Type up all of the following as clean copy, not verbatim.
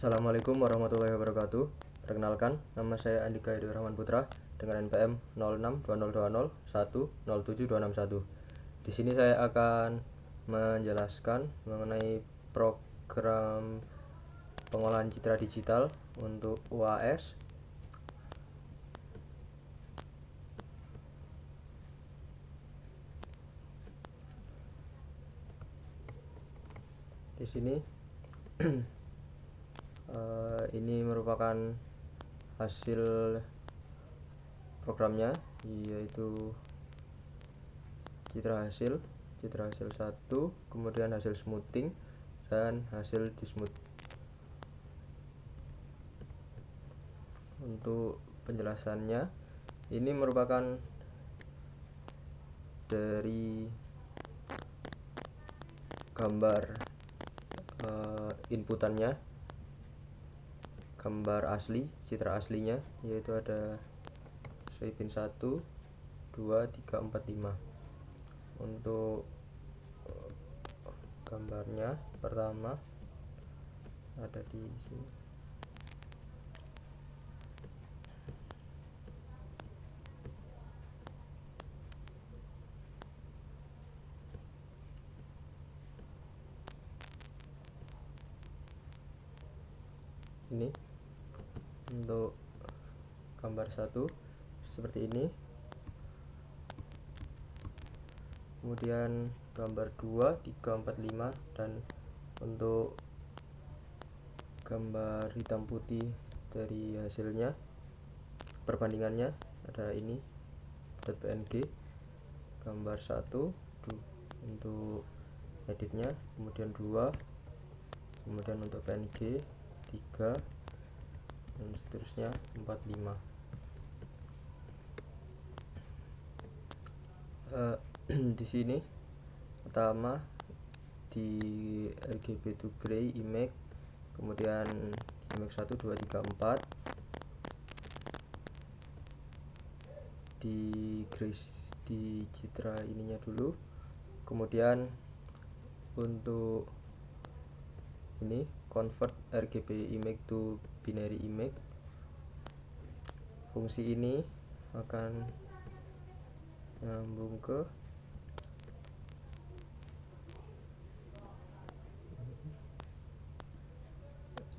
Assalamualaikum warahmatullahi wabarakatuh. Perkenalkan, nama saya Andika Edi Rahman Putra dengan NPM 062020107261. Di sini saya akan menjelaskan mengenai program pengolahan citra digital untuk UAS. Di sini ini merupakan hasil programnya, yaitu citra hasil 1, kemudian hasil smoothing dan hasil dismooth. Untuk penjelasannya, ini merupakan dari gambar inputannya, gambar asli, citra aslinya, yaitu ada Soypin 1, 2, 3, 4, 5. Untuk gambarnya pertama ada di sini. Ini untuk gambar 1 seperti ini. Kemudian gambar 2, 3, 4, 5, dan untuk gambar hitam putih dari hasilnya, perbandingannya ada ini .png, gambar 1 untuk editnya, kemudian 2, kemudian untuk PNG 3, dan seterusnya 4, 5. Di sini pertama di RGB to gray image, kemudian image 1, 2, 3, 4 di citra ininya dulu. Kemudian untuk ini convert RGB image to binary image, fungsi ini akan nyambung ke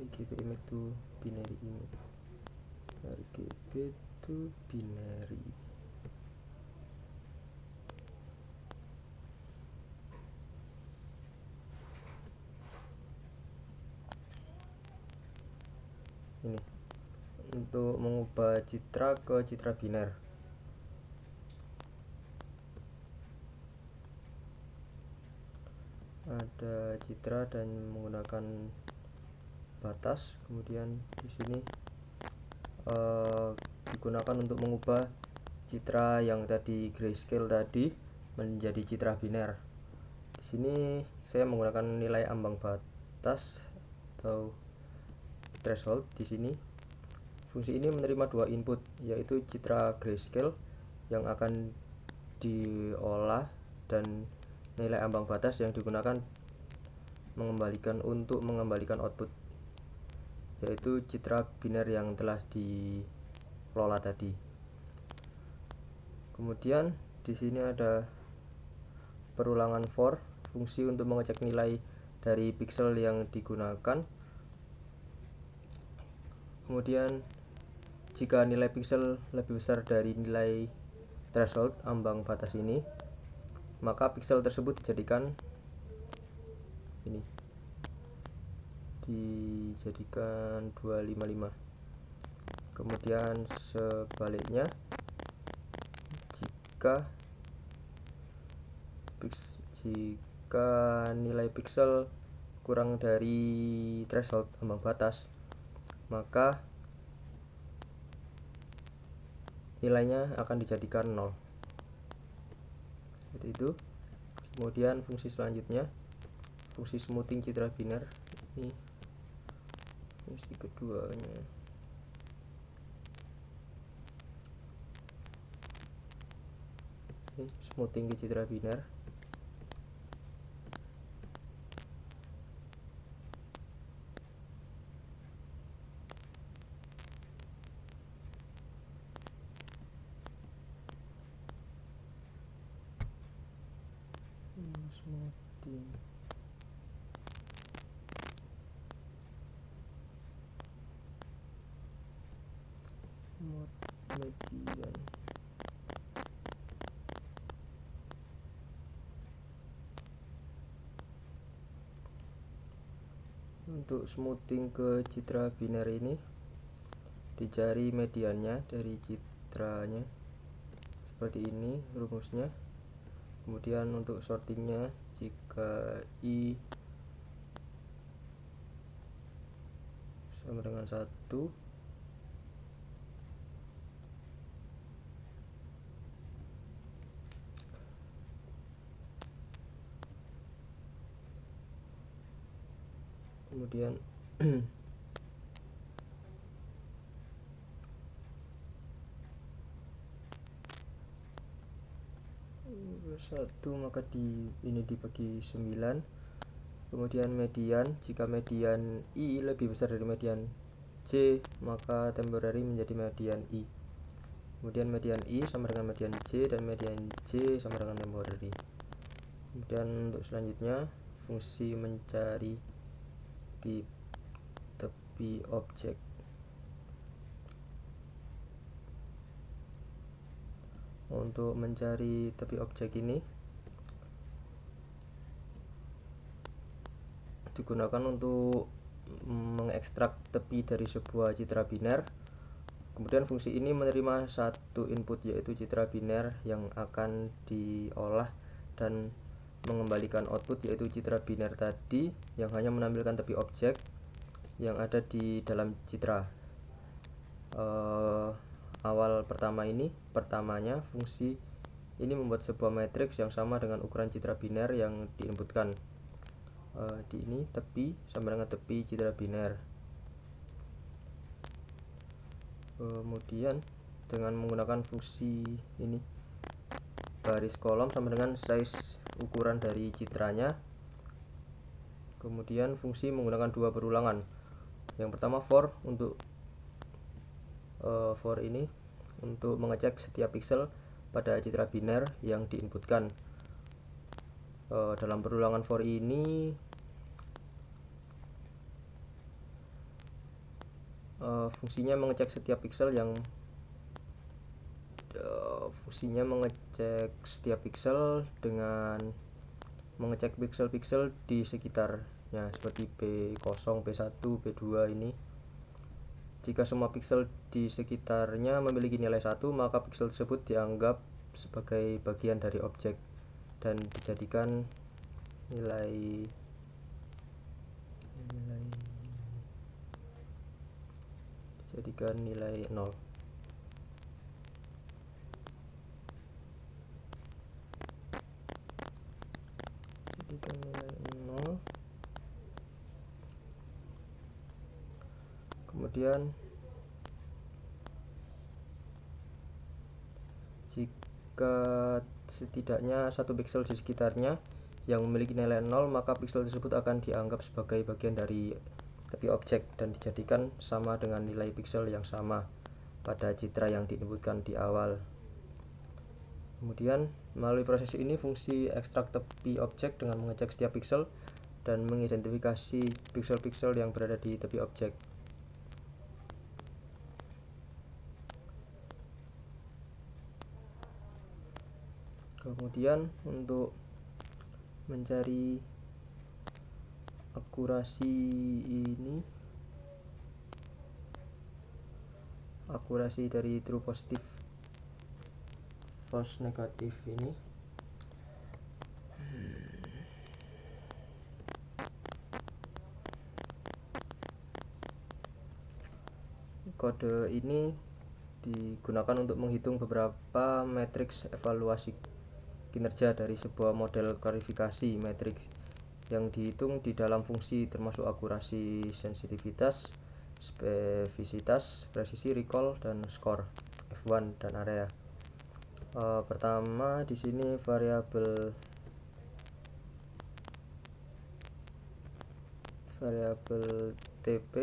RGB image to binary image, RGB to binary. Ini untuk mengubah citra ke citra biner. Ada citra dan menggunakan batas. Kemudian di sini digunakan untuk mengubah citra yang tadi grayscale tadi menjadi citra biner. Di sini saya menggunakan nilai ambang batas atau threshold. Di sini fungsi ini menerima 2 input, yaitu citra grayscale yang akan diolah dan nilai ambang batas yang digunakan mengembalikan output, yaitu citra biner yang telah dikelola tadi. Kemudian di sini ada perulangan for, fungsi untuk mengecek nilai dari pixel yang digunakan. Kemudian jika nilai pixel lebih besar dari nilai threshold ambang batas ini, maka pixel tersebut dijadikan 255. Kemudian sebaliknya, jika nilai pixel kurang dari threshold ambang batas, maka nilainya akan dijadikan 0. Seperti itu. Kemudian fungsi selanjutnya, fungsi smoothing citra biner. Ini fungsi keduanya. Ini smoothing di citra biner. smoothing median. Untuk smoothing ke citra biner ini dicari mediannya dari citranya seperti ini rumusnya. Kemudian untuk sortingnya, jika I sama dengan 1, kemudian 1 maka ini dibagi 9. Kemudian median, jika median I lebih besar dari median J, maka temporary menjadi median I. Kemudian median I sama dengan median J, dan median J sama dengan temporary. Kemudian untuk selanjutnya, fungsi mencari tepi objek. Untuk mencari tepi objek ini digunakan untuk mengekstrak tepi dari sebuah citra biner. Kemudian fungsi ini menerima satu input, yaitu citra biner yang akan diolah dan mengembalikan output, yaitu citra biner tadi yang hanya menampilkan tepi objek yang ada di dalam citra. Awal pertamanya fungsi ini membuat sebuah matriks yang sama dengan ukuran citra biner yang diinputkan. Di ini tepi sama dengan tepi citra biner. Kemudian dengan menggunakan fungsi ini, baris kolom sama dengan size ukuran dari citranya. Kemudian fungsi menggunakan 2 perulangan. Yang pertama for ini untuk mengecek setiap pixel pada citra biner yang diinputkan. Dalam perulangan for ini fungsinya mengecek setiap pixel dengan mengecek pixel-pixel di sekitarnya seperti P0, P1, P2 ini. Jika semua pixel di sekitarnya memiliki nilai 1, maka pixel tersebut dianggap sebagai bagian dari objek dan dijadikan nilai 0. Kemudian jika setidaknya satu pixel di sekitarnya yang memiliki nilai 0, maka pixel tersebut akan dianggap sebagai bagian dari tepi objek dan dijadikan sama dengan nilai pixel yang sama pada citra yang diinputkan di awal. Kemudian melalui proses ini, fungsi ekstrak tepi objek dengan mengecek setiap pixel dan mengidentifikasi pixel-pixel yang berada di tepi objek. Kemudian untuk mencari akurasi dari true positif false negatif ini, kode ini digunakan untuk menghitung beberapa matriks evaluasi kinerja dari sebuah model klarifikasi matriks yang dihitung di dalam fungsi, termasuk akurasi, sensitivitas, spesifisitas, presisi, recall, dan skor F1 dan area. Pertama di sini variabel TP,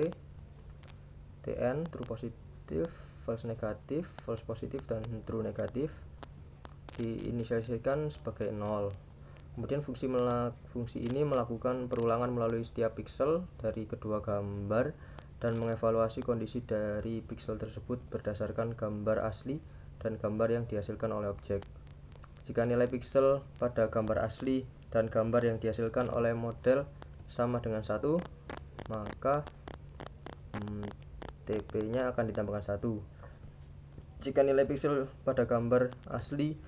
TN, true positif, false negatif, false positif, dan true negatif diinisialisasikan sebagai 0. Kemudian fungsi ini melakukan perulangan melalui setiap pixel dari kedua gambar dan mengevaluasi kondisi dari pixel tersebut berdasarkan gambar asli dan gambar yang dihasilkan oleh objek. Jika nilai pixel pada gambar asli dan gambar yang dihasilkan oleh model sama dengan 1, maka TP-nya akan ditambahkan 1. Jika nilai pixel pada gambar asli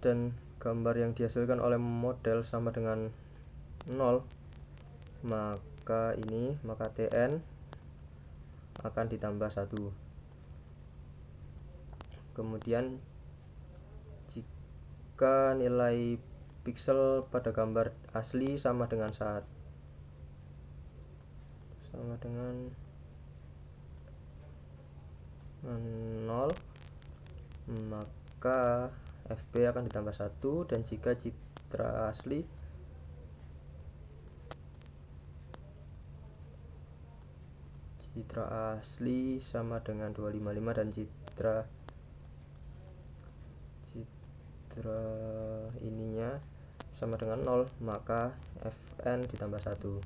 dan gambar yang dihasilkan oleh model sama dengan 0, maka TN akan ditambah 1. Kemudian jika nilai pixel pada gambar asli sama dengan 0, maka FP akan ditambah 1, dan jika citra asli sama dengan 255 dan citra ininya sama dengan 0, maka FN ditambah 1.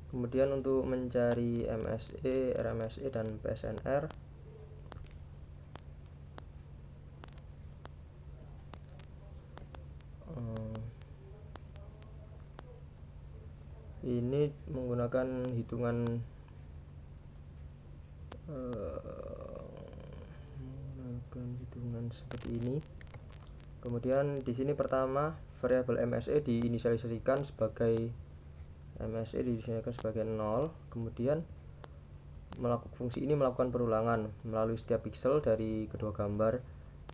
Kemudian untuk mencari MSE, RMSE, dan PSNR, ini menggunakan hitungan seperti ini. Kemudian di sini pertama variabel MSE diinisialisasikan sebagai 0. Kemudian fungsi ini melakukan perulangan melalui setiap pixel dari kedua gambar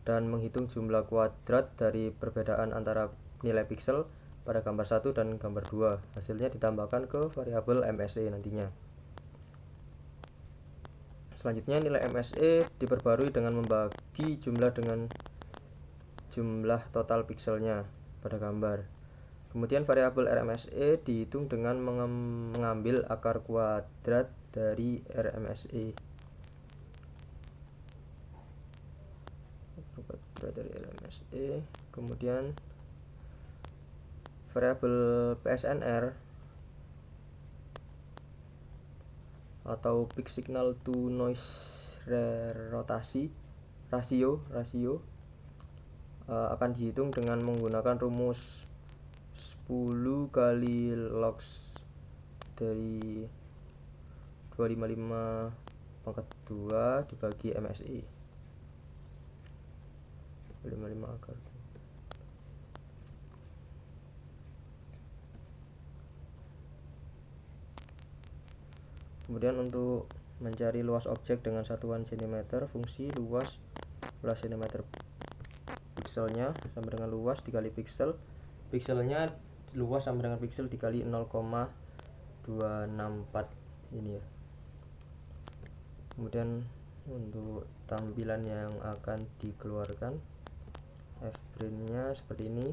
dan menghitung jumlah kuadrat dari perbedaan antara nilai pixel pada gambar 1 dan gambar 2. Hasilnya ditambahkan ke variabel MSE nantinya. Selanjutnya nilai MSE diperbarui dengan membagi jumlah dengan jumlah total pixelnya pada gambar. Kemudian variabel RMSE dihitung dengan mengambil akar kuadrat dari RMSE. Kemudian variabel PSNR atau Peak Signal to Noise Ratio akan dihitung dengan menggunakan rumus 10 kali log dari 255 pangkat 2 dibagi MSE. 255 akar. Kemudian untuk mencari luas objek dengan satuan cm, fungsi luas cm pixelnya sama dengan luas dikali pixel. Pixelnya luas sama dengan pixel dikali 0,264 ini ya. Kemudian untuk tampilan yang akan dikeluarkan, F-print-nya seperti ini.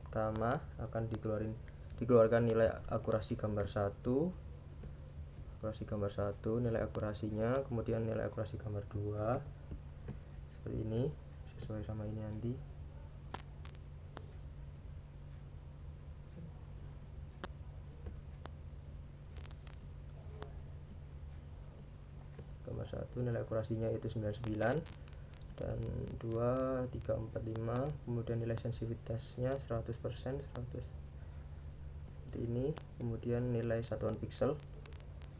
Pertama akan dikeluarkan nilai akurasi gambar 1, nilai akurasinya, kemudian nilai akurasi gambar 2 seperti ini, sesuai sama ini nanti. Gambar 1 nilai akurasinya itu 99 dan 2, 3, 4, 5. Kemudian nilai sensitivitasnya 100%, 100 seperti ini. Kemudian nilai satuan pixel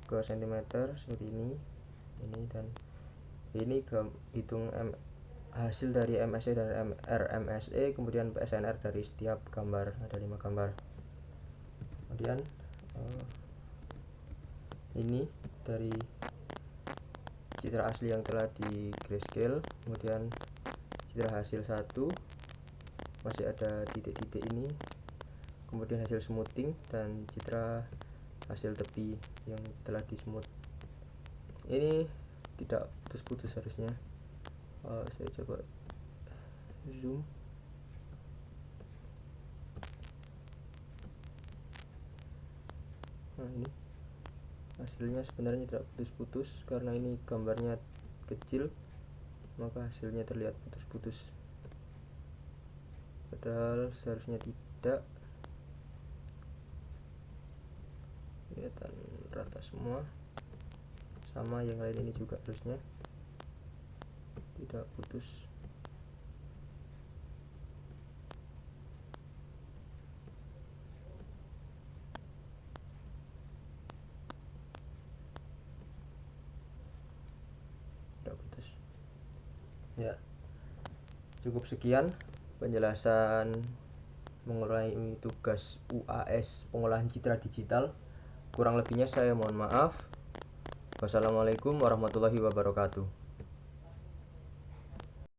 ke cm seperti ini, dan ini hitung hasil dari MSE dan RMSE, kemudian PSNR dari setiap gambar, ada 5 gambar. Kemudian ini dari citra asli yang telah di grayscale, kemudian citra hasil 1 masih ada titik-titik ini, kemudian hasil smoothing dan citra hasil tepi yang telah di smooth. Ini tidak putus-putus harusnya. Saya coba zoom. Nah, ini hasilnya sebenarnya tidak putus-putus, karena ini gambarnya kecil maka hasilnya terlihat putus-putus, padahal seharusnya tidak. Kelihatan rata semua, sama yang lain ini juga harusnya tidak putus. Tidak putus. Ya, cukup sekian penjelasan mengurai tugas UAS pengolahan citra digital. Kurang lebihnya saya mohon maaf. Wassalamualaikum warahmatullahi wabarakatuh.